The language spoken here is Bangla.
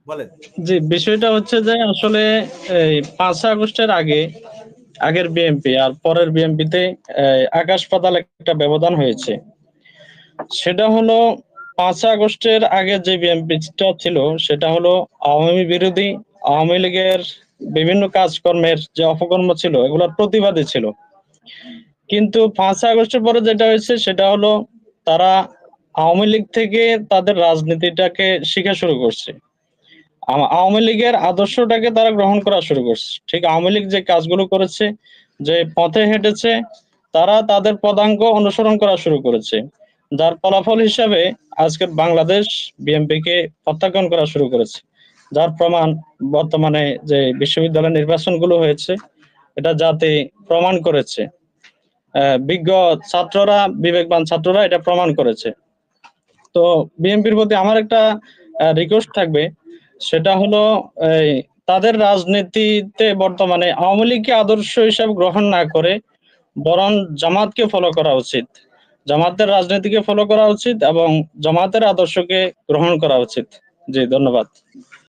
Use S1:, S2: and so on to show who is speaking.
S1: বলেন।
S2: জি, বিষয়টা হচ্ছে যে আসলে এই ৫ই আগস্টের আগের বিএনপি আর পরের বিএনপিতে আকাশ পাতাল একটা ব্যবধান হয়েছে। সেটা হলো ৫ই আগস্টের আগে যে বিএনপিটা ছিল সেটা হলো আওয়ামী বিরোধী, আওয়ামী লীগের বিভিন্ন কাজকর্মের যে অপকর্ম ছিল এগুলোর প্রতিবাদী ছিল। কিন্তু ৫ই আগস্টের পরে যেটা হয়েছে সেটা হলো তারা আওয়ামী লীগ থেকে তাদের রাজনীতিটাকে শিখা শুরু করছে। আওয়ামী লীগের আদর্শটাকে তারা গ্রহণ করা শুরু করছে। ঠিক আওয়ামী লীগ যে কাজগুলো করেছে, যে পথে হেঁটেছে, তারা তাদের পদাঙ্ক অনুসরণ করা শুরু করেছে। যার ফলাফল হিসাবে আজকের বাংলাদেশ বিএনপিকে প্রত্যাখ্যান করা শুরু করেছে। যার প্রমাণ বর্তমানে যে বিশ্ববিদ্যালয় নির্বাচনগুলো হয়েছে, এটা জাতি প্রমাণ করেছে। বিজ্ঞ ছাত্ররা, বিবেকবান ছাত্ররা এটা প্রমাণ করেছে। তো বিএনপির প্রতি আমার একটা রিকোয়েস্ট থাকবে, সেটা হলো এই তাদের রাজনীতিতে বর্তমানে আওয়ামী লীগকে আদর্শ হিসাবে গ্রহণ না করে বরং জামাতকে ফলো করা উচিত। জামাতের রাজনীতিকে ফলো করা উচিত এবং জামাতের আদর্শকে গ্রহণ করা উচিত। জি, ধন্যবাদ।